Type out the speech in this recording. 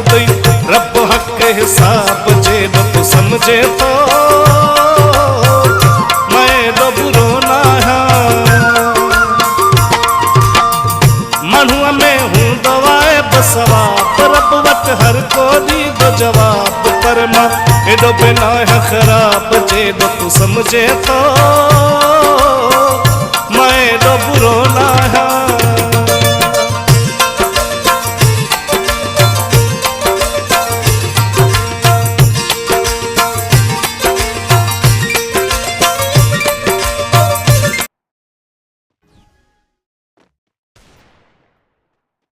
दई रब हक हिसाब जे तू समझे तो मैं दो बुरो ना मनुआ में हूँ दवाए बसवा रब वट हर को दी दो जवाब पर मां एडो बिना है खराब जे तू समझे तो